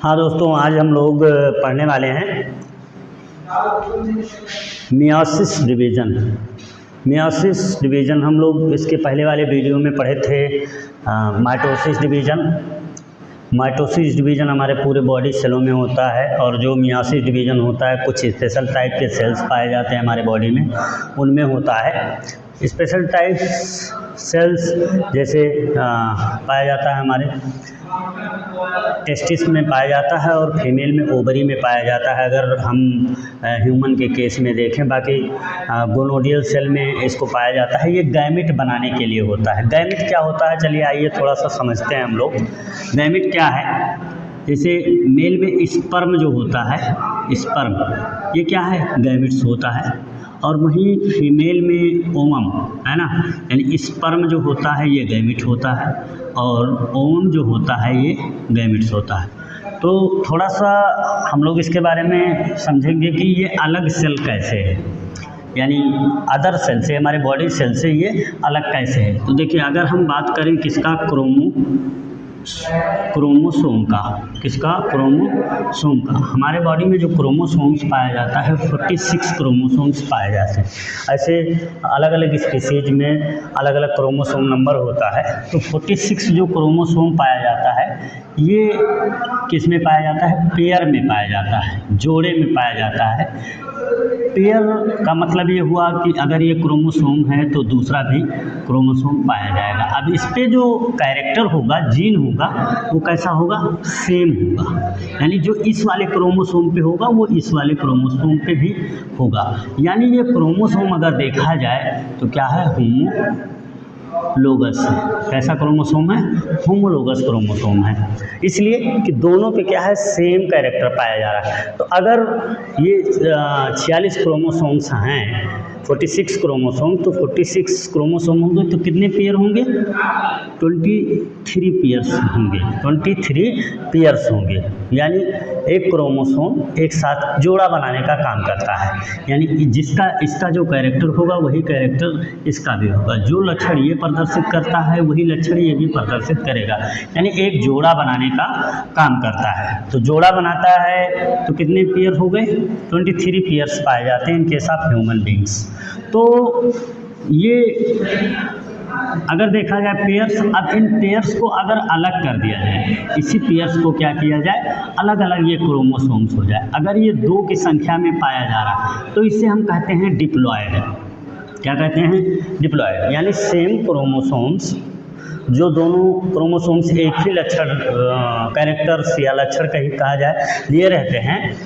हाँ दोस्तों, आज हम लोग पढ़ने वाले हैं मियोसिस डिवीज़न। मियोसिस डिवीज़न हम लोग इसके पहले वाले वीडियो में पढ़े थे। Mitosis division. माइटोसिस डिवीज़न हमारे पूरे बॉडी सेलों में होता है, और जो मियोसिस डिवीज़न होता है कुछ स्पेशल टाइप के सेल्स पाए जाते हैं हमारे बॉडी में, उनमें होता है। स्पेशल टाइप सेल्स जैसे पाया जाता है हमारे टेस्टिस में पाया जाता है, और फीमेल में ओवरी में पाया जाता है अगर हम ह्यूमन के केस में देखें। बाकी गोनोडियल सेल में इसको पाया जाता है। ये गैमेट बनाने के लिए होता है। गैमेट क्या होता है, चलिए आइए थोड़ा सा समझते हैं हम लोग। गैमेट क्या है? जैसे मेल में स्पर्म जो होता है, स्पर्म ये क्या है? गैमेट्स होता है। और वहीं फीमेल में ओवम है ना, यानी स्पर्म जो होता है ये गैमेट होता है, और ओवम जो होता है ये गैमेट्स होता है। तो थोड़ा सा हम लोग इसके बारे में समझेंगे कि ये अलग सेल कैसे है, यानी अदर सेल से, हमारे बॉडी सेल से ये अलग कैसे है। तो देखिए, अगर हम बात करें किसका, क्रोमोसोम का, किसका? क्रोमोसोम का। हमारे बॉडी में जो क्रोमोसोम्स पाया जाता है 46 क्रोमोसोम्स पाए जाते हैं। ऐसे अलग अलग स्पीसीज में अलग अलग क्रोमोसोम नंबर होता है। तो 46 जो क्रोमोसोम पाया जाता है ये किस में पाया जाता है? पेयर में पाया जाता है, जोड़े में पाया जाता है। पेयर का मतलब ये हुआ कि अगर ये क्रोमोसोम है तो दूसरा भी क्रोमोसोम पाया जाएगा। अब इस पे जो कैरेक्टर होगा, जीन होगा, वो कैसा होगा? सेम होगा। यानी जो इस वाले क्रोमोसोम पे होगा वो इस वाले क्रोमोसोम पे भी होगा। यानी ये क्रोमोसोम अगर देखा जाए तो क्या है? होमोलोगस है। कैसा क्रोमोसोम है? होमोलोगस क्रोमोसोम है। इसलिए कि दोनों पे क्या है? सेम कैरेक्टर पाया जा रहा है। तो अगर ये 46 क्रोमोसोम्स हैं, 46 क्रोमोसोम, तो 46 क्रोमोसोम होंगे तो कितने पेयर होंगे? 23 पेयर्स होंगे। 23 पेयर्स होंगे। यानी एक क्रोमोसोम एक साथ जोड़ा बनाने का काम करता है। यानी जिसका इसका जो कैरेक्टर होगा वही कैरेक्टर इसका भी होगा। जो लक्षण ये प्रदर्शित करता है वही लक्षण ये भी प्रदर्शित करेगा। यानी एक जोड़ा बनाने का काम करता है। तो जोड़ा बनाता है तो कितने पेयर हो गए? 23 पेयर्स पाए जाते हैं in case of human beings. तो ये अगर देखा जाए पेयर्स, अब इन पेयर्स को अगर अलग कर दिया जाए, इसी पेयर्स को क्या किया जाए? अलग अलग ये क्रोमोसोम्स हो जाए। अगर ये 2 की संख्या में पाया जा रहा है तो इसे हम कहते हैं डिप्लॉयड। क्या कहते हैं? डिप्लॉयड। यानी सेम क्रोमोसोम्स, जो दोनों क्रोमोसोम्स एक ही लक्षण, कैरेक्टर्स या लक्षण कहा जाए, लिए रहते हैं,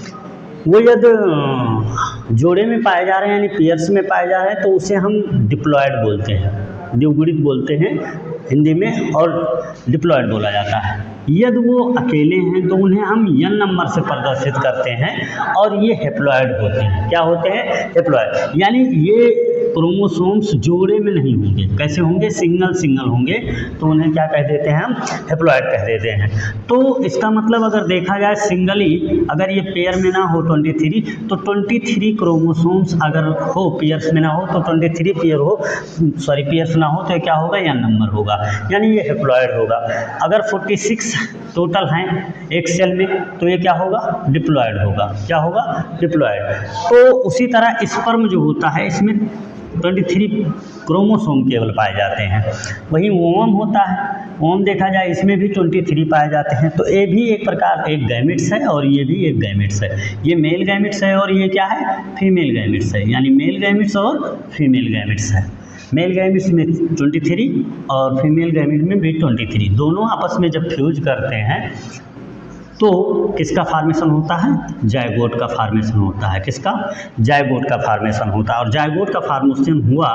वो यदि जोड़े में पाए जा रहे हैं यानी पेयर्स में पाए जा रहे हैं तो उसे हम डिप्लॉयड बोलते हैं, द्विगुणित बोलते हैं हिंदी में, और डिप्लॉयड बोला जाता है। यदि वो अकेले हैं तो उन्हें हम n नंबर से प्रदर्शित करते हैं, और ये हेप्लॉयड होते हैं। क्या होते हैं? हेप्लॉयड। यानी ये क्रोमोसोम्स जोड़े में नहीं होंगे। कैसे होंगे? सिंगल सिंगल होंगे, तो उन्हें क्या कह देते हैं? हम हेप्लॉयड कह देते हैं। तो इसका मतलब अगर देखा जाए सिंगली, अगर ये पेयर में ना हो 23, तो 23 क्रोमोसोम्स अगर हो, पेयर्स में ना हो तो 23 पेयर हो, सॉरी पेयर्स ना हो तो क्या होगा? n नंबर होगा। यानी ये हेप्लॉयड होगा। अगर 46 टोटल हैं एक सेल में तो ये क्या होगा? डिप्लॉयड होगा। क्या होगा? डिप्लॉयड। तो उसी तरह स्पर्म जो होता है इसमें 23 क्रोमोसोम केवल पाए जाते हैं। वहीं ओवम होता है, ओवम देखा जाए इसमें भी 23 पाए जाते हैं। तो ये भी एक प्रकार एक गैमेट्स है, और ये भी एक गैमेट्स है। ये मेल गैमेट्स है और ये क्या है? फीमेल गैमेट्स है। यानी मेल गैमेट्स और फीमेल गैमेट्स है। मेल गैमेट्स में 23 और फीमेल गैमेट में भी 23। दोनों आपस में जब फ्यूज करते हैं तो किसका फार्मेशन होता है? जायगोट का फार्मेशन होता है। किसका? जायगोट का फार्मेशन होता है। और जायगोट का फार्मेशन हुआ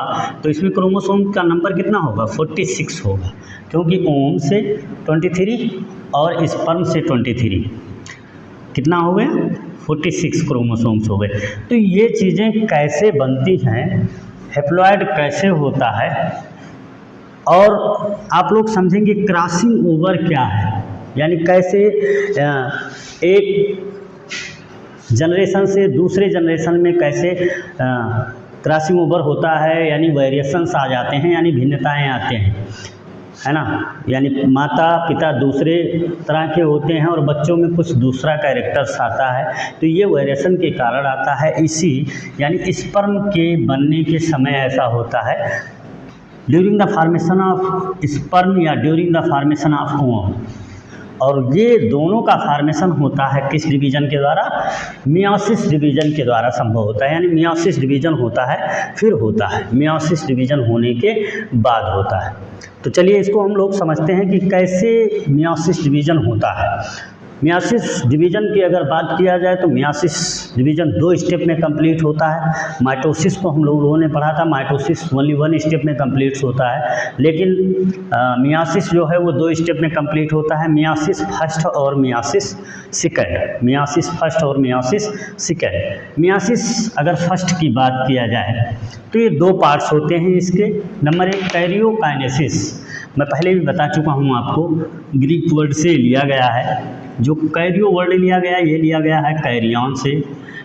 तो इसमें क्रोमोसोम का नंबर कितना होगा? 46 होगा, क्योंकि ओवम से 23 और स्पर्म से 23 कितना हो गए? 46 क्रोमोसोम्स हो गए। तो ये चीज़ें कैसे बनती हैं, हेप्लॉयड कैसे होता है, और आप लोग समझेंगे क्रॉसिंग ओवर क्या है, यानी कैसे एक जनरेशन से दूसरे जनरेशन में कैसे क्रॉसिंग ओवर होता है, यानी वेरिएशंस आ जाते हैं, यानी भिन्नताएं आते हैं। है ना, यानी माता पिता दूसरे तरह के होते हैं और बच्चों में कुछ दूसरा कैरेक्टर्स आता है, तो ये वेरिएशन के कारण आता है। इसी यानी स्पर्म के बनने के समय ऐसा होता है, during the formation of sperm या during the formation of ovum. और ये दोनों का फॉर्मेशन होता है किस डिवीज़न के द्वारा? मियोसिस डिवीज़न के द्वारा संभव होता है। यानी मियोसिस डिवीज़न होता है, फिर होता है, मियोसिस डिवीज़न होने के बाद होता है। तो चलिए इसको हम लोग समझते हैं कि कैसे मियोसिस डिवीज़न होता है। मियोसिस डिवीज़न की अगर बात किया जाए तो मियोसिस डिवीज़न 2 स्टेप में कंप्लीट होता है। माइटोसिस को हम लोगों ने पढ़ा था, माइटोसिस ओनली 1 स्टेप में कंप्लीट होता है, लेकिन मियोसिस जो है वो 2 स्टेप में कंप्लीट होता है, मियोसिस फर्स्ट और मियोसिस सेकंड। मियोसिस फर्स्ट और मियोसिस सेकंड। मियोसिस अगर फर्स्ट की बात किया जाए तो ये 2 पार्ट्स होते हैं इसके। नंबर 1 कैरियोकाइनेसिस, मैं पहले भी बता चुका हूँ आपको, ग्रीक वर्ड से लिया गया है। जो कैरियो वर्ड लिया गया, ये लिया गया है कैरियन से।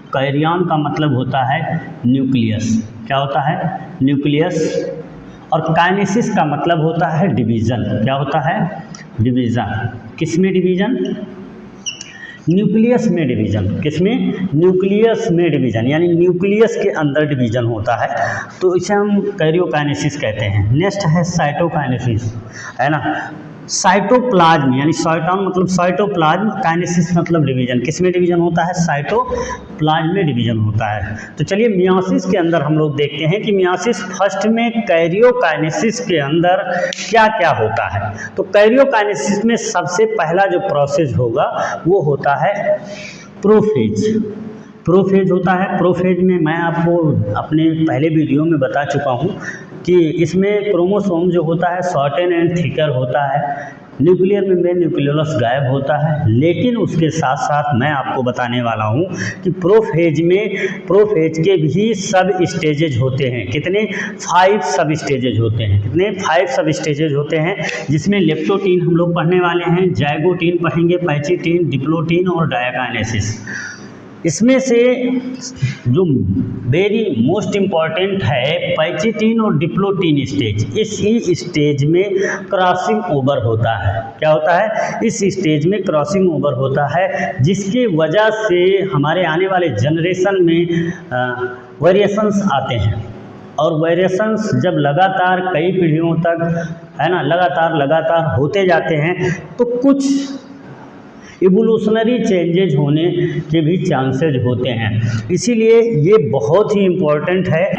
कैरियन का मतलब होता है न्यूक्लियस। क्या होता है? न्यूक्लियस। और काइनेसिस का मतलब होता है डिवीज़न। क्या होता है? डिवीज़न। किस में डिवीज़न? न्यूक्लियस में डिवीज़न। किस में? न्यूक्लियस में डिवीज़न, यानी न्यूक्लियस के अंदर डिवीज़न होता है, तो इसे हम कैरियोकाइनेसिस कहते हैं। नेक्स्ट है साइटोकाइनेसिस, है ना। साइटोप्लाज्म यानी साइटोन मतलब साइटोप्लाज्म, काइनेसिस मतलब डिवीज़न। किस में डिवीज़न होता है? साइटोप्लाज्म में डिवीज़न होता है। तो चलिए मियोसिस के अंदर हम लोग देखते हैं कि मियोसिस फर्स्ट में कैरियोकाइनेसिस के अंदर क्या क्या होता है। तो कैरियोकाइनेसिस में सबसे पहला जो प्रोसेस होगा वो होता है प्रोफेज। प्रोफेज होता है। प्रोफेज में मैं आपको अपने पहले वीडियो में बता चुका हूँ कि इसमें क्रोमोसोम जो होता है शॉर्टेन एंड थिकर होता है, न्यूक्लियर मेम्ब्रेन न्यूक्लियोलस गायब होता है। लेकिन उसके साथ साथ मैं आपको बताने वाला हूँ कि प्रोफेज के भी सब स्टेजेज होते हैं। कितने? 5 सब स्टेजेज होते हैं। कितने? 5 सब स्टेजेज होते हैं, जिसमें लेप्टोटीन हम लोग पढ़ने वाले हैं, जाइगोटीन पढ़ेंगे, पैचिटीन, डिप्लोटीन और डायाकाइनेसिस। इसमें से जो वेरी मोस्ट इम्पॉर्टेंट है पैचिटीन और डिप्लोटीन स्टेज। इस स्टेज में क्रॉसिंग ओवर होता है। क्या होता है? इस स्टेज में क्रॉसिंग ओवर होता है, जिसकी वजह से हमारे आने वाले जनरेशन में वेरिएशंस आते हैं। और वेरिएशंस जब लगातार कई पीढ़ियों तक, है ना, लगातार होते जाते हैं, तो कुछ इवोल्यूशनरी चेंजेज होने के भी चांसेज होते हैं। इसीलिए ये बहुत ही इम्पोर्टेंट है।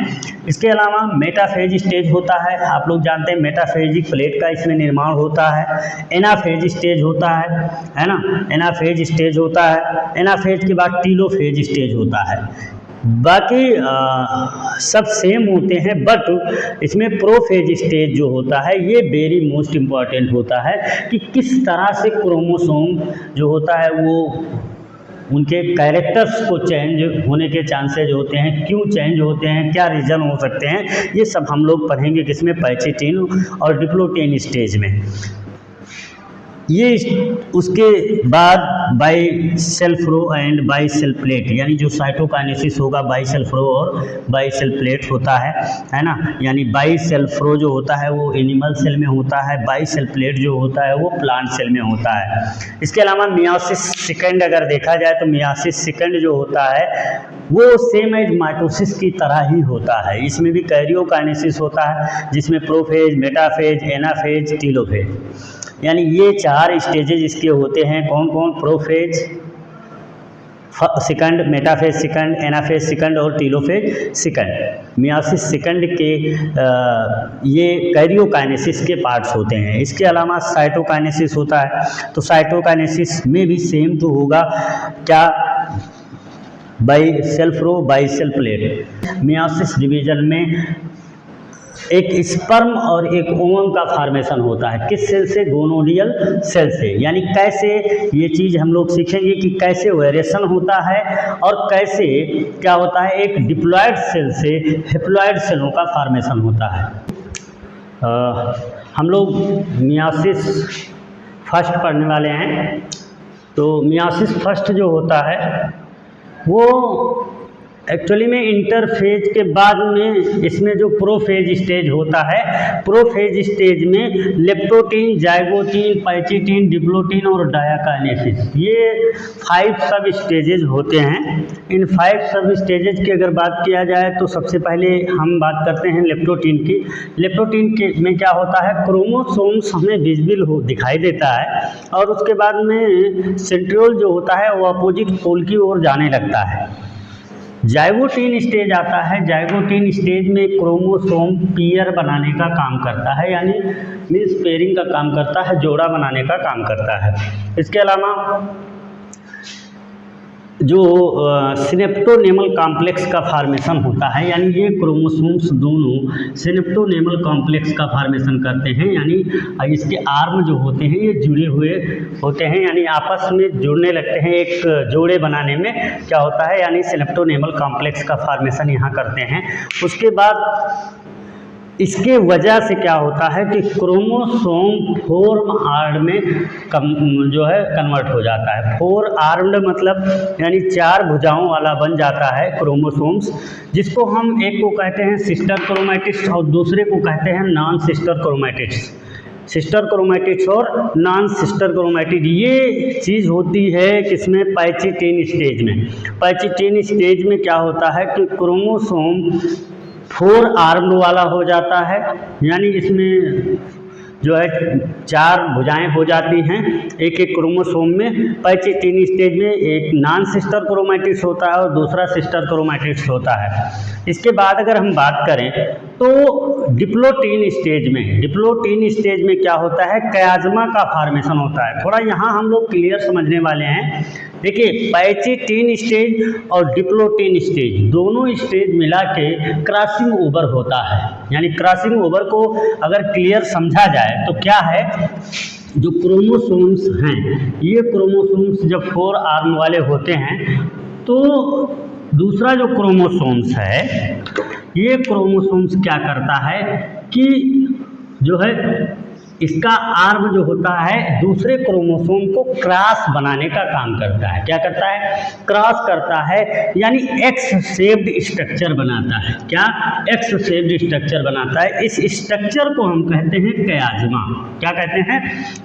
इसके अलावा मेटाफेज स्टेज होता है। आप लोग जानते हैं मेटाफेजिक प्लेट का इसमें निर्माण होता है। एनाफेज स्टेज होता है ना, एनाफेज स्टेज होता है। एनाफेज के बाद टीलोफेज स्टेज होता है। बाकी सब सेम होते हैं, बट इसमें प्रोफेज स्टेज जो होता है ये वेरी मोस्ट इम्पॉर्टेंट होता है कि किस तरह से क्रोमोसोम जो होता है वो उनके कैरेक्टर्स को चेंज होने के चांसेज होते हैं, क्यों चेंज होते हैं, क्या रीज़न हो सकते हैं, ये सब हम लोग पढ़ेंगे किसमें? पैचिटीन और डिप्लोटीन स्टेज में। ये उसके बाद by cell flow and by cell plate, यानी जो साइटोकाइनेसिस होगा बाई सेल फ्लो और बाई सेल प्लेट होता है ना। यानी बाई सेल फ्लो जो होता है वो एनिमल सेल में होता है, बाई सेल प्लेट जो होता है वो प्लांट सेल में होता है। इसके अलावा मियोसिस सेकंड अगर देखा जाए तो मियोसिस सेकंड जो होता है वो सेम एज माइटोसिस की तरह ही होता है। इसमें भी कैरियोकाइनेसिस होता है, जिसमें प्रोफेज, मेटाफेज, एनाफेज, टीलोफेज, यानी ये 4 स्टेजेज इसके होते हैं। कौन कौन? Prophase second, metaphase second, anaphase second और टीलोफेज सेकंड। मियोसिस सेकंड के ये कैरियोकाइनेसिस के पार्ट्स होते हैं। इसके अलावा साइटोकाइनेसिस होता है, तो साइटोकाइनेसिस में भी सेम तो होगा, क्या? By cell flow, by cell plate. Meiosis division में एक स्पर्म और एक ओवम का फॉर्मेशन होता है। किस सेल से? गोनोडियल सेल से। यानी कैसे ये चीज़ हम लोग सीखेंगे कि कैसे वेरिएशन होता है और कैसे क्या होता है, एक डिप्लॉयड सेल से हैप्लॉयड सेलों का फॉर्मेशन होता है। हम लोग मियोसिस फर्स्ट पढ़ने वाले हैं। तो मियोसिस फर्स्ट जो होता है वो एक्चुअली में इंटरफेज के बाद में इसमें जो प्रोफेज स्टेज होता है, प्रोफेज स्टेज में लेप्टोटीन, जाइगोटीन, पैचिटीन, डिप्लोटीन और डायाकाइनेसिस, ये 5 सब स्टेजेज होते हैं। इन 5 सब स्टेजेज की अगर बात किया जाए तो सबसे पहले हम बात करते हैं लेप्टोटीन की। लेप्टोटीन के में क्या होता है, क्रोमोसोम्स हमें विजिबल दिखाई देता है और उसके बाद में सेंट्रियोल जो होता है वो अपोजिट पोल की ओर जाने लगता है। जाइगोटीन स्टेज आता है। जाइगोटीन स्टेज में क्रोमोसोम पेयर बनाने का काम करता है, यानी मीन्स पेयरिंग का काम करता है, जोड़ा बनाने का काम करता है। इसके अलावा जो सिनेप्टोनेमल कॉम्प्लेक्स का फॉर्मेशन होता है, यानी ये क्रोमोसोम्स दोनों सिनेप्टोनेमल कॉम्प्लेक्स का फॉर्मेशन करते हैं, यानी इसके आर्म जो होते हैं ये जुड़े हुए होते हैं, यानी आपस में जुड़ने लगते हैं, एक जोड़े बनाने में क्या होता है, यानी सिनेप्टोनेमल कॉम्प्लेक्स का फॉर्मेशन यहाँ करते हैं। उसके बाद इसके वजह से क्या होता है कि क्रोमोसोम 4 आर्म्ड में जो है कन्वर्ट हो जाता है। 4 आर्म्ड मतलब यानी 4 भुजाओं वाला बन जाता है क्रोमोसोम्स, जिसको हम एक को कहते हैं सिस्टर क्रोमैटिड्स और दूसरे को कहते हैं non sister chromatids. Sister chromatids और नॉन सिस्टर क्रोमैटिड ये चीज़ होती है किसमें, पैचिटीन स्टेज में। पैचिटीन स्टेज में क्या होता है कि क्रोमोसोम 4 आर्म्ड वाला हो जाता है, यानी इसमें जो है 4 भुजाएं हो जाती हैं एक एक क्रोमोसोम में। पैचिटीन स्टेज में एक नॉन सिस्टर क्रोमैटिड्स होता है और दूसरा सिस्टर क्रोमैटिड्स होता है। इसके बाद अगर हम बात करें तो डिप्लोटीन स्टेज में क्या होता है, कयाज्मा का फॉर्मेशन होता है। थोड़ा यहाँ हम लोग क्लियर समझने वाले हैं। देखिए, पैचिटीन स्टेज और डिप्लोटीन स्टेज दोनों स्टेज मिला के क्रॉसिंग ओवर होता है, यानी क्रॉसिंग ओवर को अगर क्लियर समझा जाए तो क्या है, जो क्रोमोसोम्स हैं ये क्रोमोसोम्स जब 4 आर्म वाले होते हैं तो दूसरा जो क्रोमोसोम्स है ये क्रोमोसोम्स क्या करता है कि जो है इसका आर्म जो होता है दूसरे क्रोमोसोम को क्रॉस बनाने का काम करता है। क्या करता है, क्रॉस करता है, यानी एक्स शेप्ड स्ट्रक्चर बनाता है। क्या, एक्स शेप्ड स्ट्रक्चर बनाता है। इस स्ट्रक्चर को हम कहते हैं कयाज्मा। क्या कहते हैं,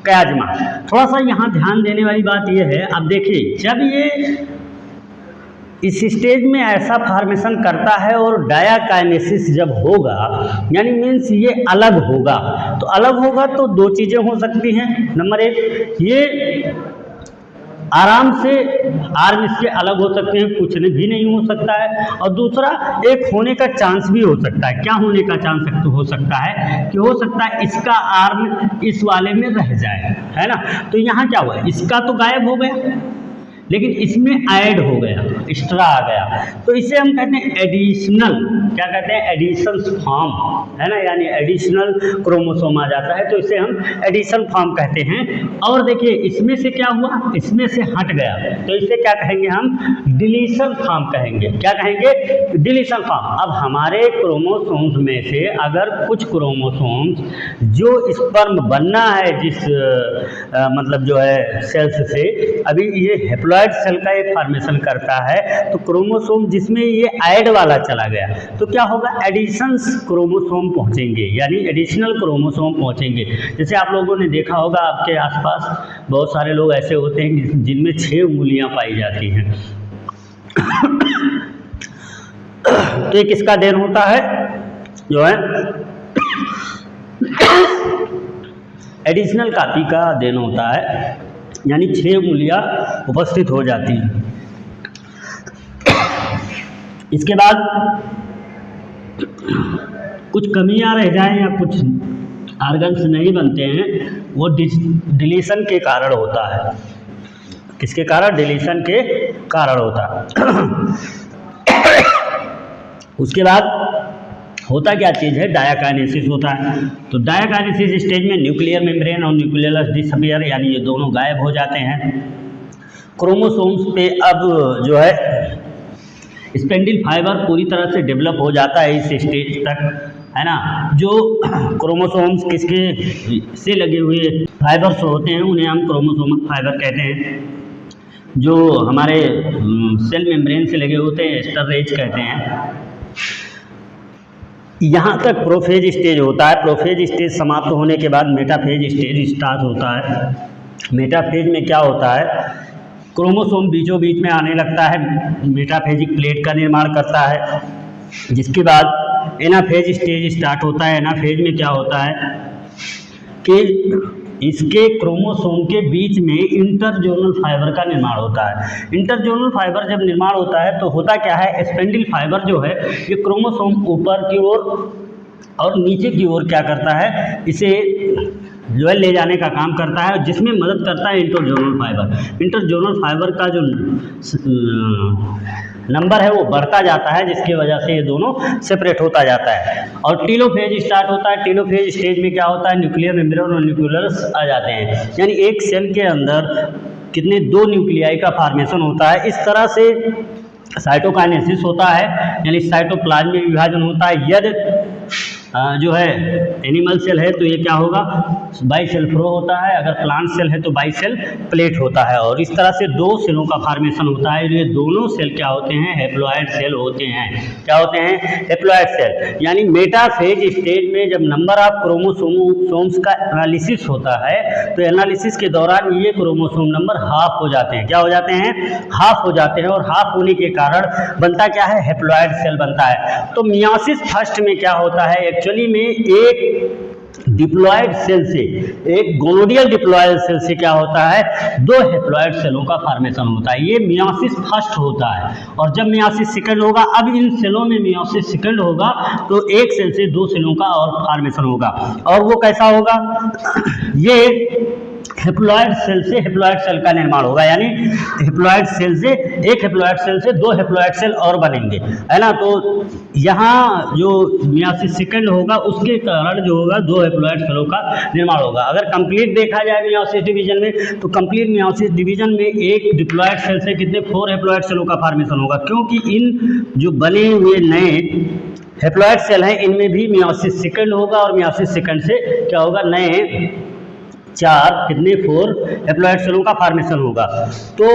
कयाज्मा। थोड़ा सा यहाँ ध्यान देने वाली बात यह है, अब देखिए जब ये इस स्टेज में ऐसा फॉर्मेशन करता है और डायाकाइनेसिस जब होगा, यानी मीन्स ये अलग होगा, तो अलग होगा तो 2 चीज़ें हो सकती हैं। नंबर 1, ये आराम से आर्म इसके अलग हो सकते हैं, कुछ भी नहीं हो सकता है। और दूसरा, एक होने का चांस भी हो सकता है। क्या होने का चांस हो सकता है कि हो सकता है इसका आर्म इस वाले में रह जाए, है ना। तो यहाँ क्या हुआ, इसका तो गायब हो गया लेकिन इसमें ऐड हो गया, एक्स्ट्रा आ गया, तो इसे हम कहते हैं एडिशनल। क्या कहते हैं, एडिशन फॉर्म, है ना, यानी एडिशनल क्रोमोसोम आ जाता है तो इसे हम एडिशन फॉर्म कहते हैं। और देखिए इसमें से क्या हुआ, इसमें से हट गया तो इसे क्या कहेंगे हम, डिलीशन फॉर्म कहेंगे। क्या कहेंगे, डिलीशन फॉर्म। अब हमारे क्रोमोसोम्स में से अगर कुछ क्रोमोसोम्स जो स्पर्म बनना है जिस मतलब जो है सेल्स से, अभी ये हैप्लॉइड सेल का ये फॉर्मेशन करता है, तो क्रोमोसोम जिसमें ये ऐड वाला चला गया तो क्या होगा, एडिशंस क्रोमोसोम पहुंचेंगे, यानी एडिशनल क्रोमोसोम पहुंचेंगे। जैसे आप लोगों ने देखा होगा आपके आसपास बहुत सारे लोग ऐसे होते हैं जिनमें 6 उंगलियां पाई जाती हैं तो ये किसका देन होता है, जो है एडिशनल कॉपी का देन होता है, यानी 6 उंगलियां उपस्थित हो जाती हैं। इसके बाद कुछ कमियां रह जाएं या कुछ ऑर्गन्स नहीं बनते हैं, वो डिलीशन के कारण होता है। किसके कारण, डिलीशन के कारण होता है। उसके बाद होता क्या चीज़ है, डायाकाइनेसिस होता है। तो डायाकाइनेसिस स्टेज में न्यूक्लियर मेम्ब्रेन और न्यूक्लियस डिसअपियर, यानी ये दोनों गायब हो जाते हैं। क्रोमोसोम्स पे अब जो है स्पेंडिल फाइबर पूरी तरह से डेवलप हो जाता है इस स्टेज तक, है ना। जो क्रोमोसोम्स किसके से लगे हुए फाइबर्स होते हैं उन्हें हम क्रोमोसोमल फाइबर कहते हैं। जो हमारे सेल मेम्ब्रेन से लगे होते हैं एस्टरेज कहते हैं। यहाँ तक प्रोफेज स्टेज होता है। प्रोफेज स्टेज समाप्त होने के बाद मेटाफेज स्टेज स्टार्ट होता है। मेटाफेज में क्या होता है, क्रोमोसोम बीचों बीच में आने लगता है, मेटाफेजिक प्लेट का निर्माण करता है। जिसके बाद एनाफेज स्टेज स्टार्ट होता है। एनाफेज में क्या होता है कि इसके क्रोमोसोम के बीच में इंटरजोनल फाइबर का निर्माण होता है। इंटरजोनल फाइबर जब निर्माण होता है तो होता क्या है, स्पेंडिल फाइबर जो है ये क्रोमोसोम ऊपर की ओर और नीचे की ओर क्या करता है, इसे जो है ले जाने का काम करता है, जिसमें मदद करता है इंटरजोनल फाइबर। इंटरजोनल फाइबर का जो नंबर है वो बढ़ता जाता है, जिसकी वजह से ये दोनों सेपरेट होता जाता है। और टीलोफेज स्टार्ट होता है। टीलोफेज स्टेज में क्या होता है, न्यूक्लियर मेम्ब्रेन और न्यूक्लियस आ जाते हैं, यानी एक सेल के अंदर कितने 2 न्यूक्लियाई का फॉर्मेशन होता है। इस तरह से साइटोकाइनेसिस होता है, यानी साइटोप्लाज्म में विभाजन होता है। यदि जो है एनिमल सेल है तो ये क्या होगा, बाई सेल फ्लो होता है। अगर प्लांट सेल है तो बाई सेल प्लेट होता है। और इस तरह से 2 सेलों का फॉर्मेशन होता है। ये दोनों सेल क्या होते हैं, हैप्लॉइड सेल होते हैं। क्या होते हैं, हैप्लॉइड सेल। यानी मेटाफेज स्टेज में जब नंबर ऑफ क्रोमोसोम्स का एनालिसिस होता है तो एनालिसिस के दौरान ये क्रोमोसोम नंबर हाफ हो जाते हैं। क्या हो जाते हैं, हाफ हो जाते हैं। और हाफ होने के कारण बनता क्या है, हैप्लॉइड सेल बनता है। तो मियोसिस फर्स्ट में क्या होता है, एक्चुअली में एक डिप्लॉयड सेल से, एक गोनोडियल डिप्लॉयड सेल से क्या होता है, 2 हैप्लॉइड सेलों का फॉर्मेशन होता है। ये मियोसिस फर्स्ट होता है। और जब मियोसिस सेकंड होगा, अब इन सेलों में मियोसिस सेकंड होगा तो एक सेल से 2 सेलों का और फॉर्मेशन होगा। और वो कैसा होगा, ये हैप्लॉइड सेल से हैप्लॉइड सेल का निर्माण होगा, यानी हैप्लॉइड सेल से एक हैप्लॉइड सेल से 2 हैप्लॉइड सेल और बनेंगे, है ना। तो यहाँ जो मियोसिस सेकंड होगा उसके कारण जो होगा 2 हैप्लॉइड सेलों का निर्माण होगा। अगर कंप्लीट देखा जाए मियोसिस डिवीजन में, तो कंप्लीट मियोसिस डिवीजन में एक डिप्लॉइड सेल से कितने 4 हैप्लॉइड सेलों का फॉर्मेशन होगा, क्योंकि इन जो बने हुए नए हैप्लॉइड सेल हैं इनमें भी मियोसिस सेकंड होगा। और मियोसिस सेकंड से क्या होगा, नए 4 हैप्लॉइड सेलों का फॉर्मेशन होगा। तो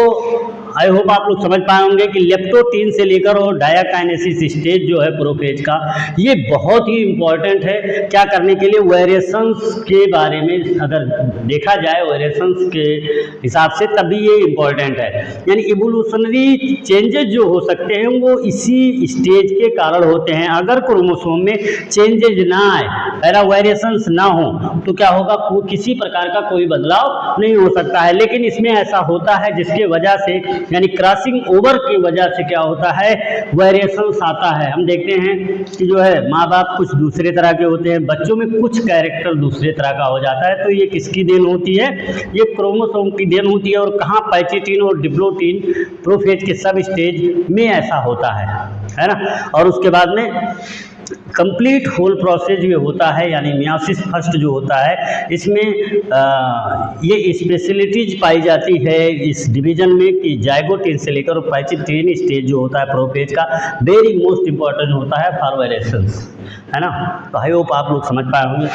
आई होप आप लोग समझ पाए होंगे कि लेप्टोटीन से लेकर और डायाकाइनेसिस स्टेज जो है प्रोफेज का, ये बहुत ही इम्पॉर्टेंट है। क्या करने के लिए, वेरिएशंस के बारे में अगर देखा जाए, वेरिएशंस के हिसाब से तभी ये इम्पॉर्टेंट है। यानी इवोल्यूशनरी चेंजेस जो हो सकते हैं वो इसी स्टेज के कारण होते हैं। अगर क्रोमोसोम में चेंजेज ना आए, पहला वेरिएशंस ना हो, तो क्या होगा, किसी प्रकार का कोई बदलाव नहीं हो सकता है। लेकिन इसमें ऐसा होता है जिसके वजह से, यानी क्रॉसिंग ओवर की वजह से क्या होता है, वेरिएशंस आता है। हम देखते हैं कि जो है माँ बाप कुछ दूसरे तरह के होते हैं, बच्चों में कुछ कैरेक्टर दूसरे तरह का हो जाता है। तो ये किसकी देन होती है, ये क्रोमोसोम की देन होती है। और कहाँ, पैचिटिन और डिप्लोटीन प्रोफेज के सब स्टेज में ऐसा होता है ना। और उसके बाद में कंप्लीट होल प्रोसेस में होता है, यानी मियोसिस फर्स्ट जो होता है इसमें ये स्पेशलिटीज पाई जाती है इस डिवीजन में कि जाइगोट से लेकर पैचिटिन स्टेज जो होता है प्रोफेज का, वेरी मोस्ट इंपॉर्टेंट होता है फॉर वेरिएशंस, है ना। तो आई होप आप लोग समझ पाए होंगे।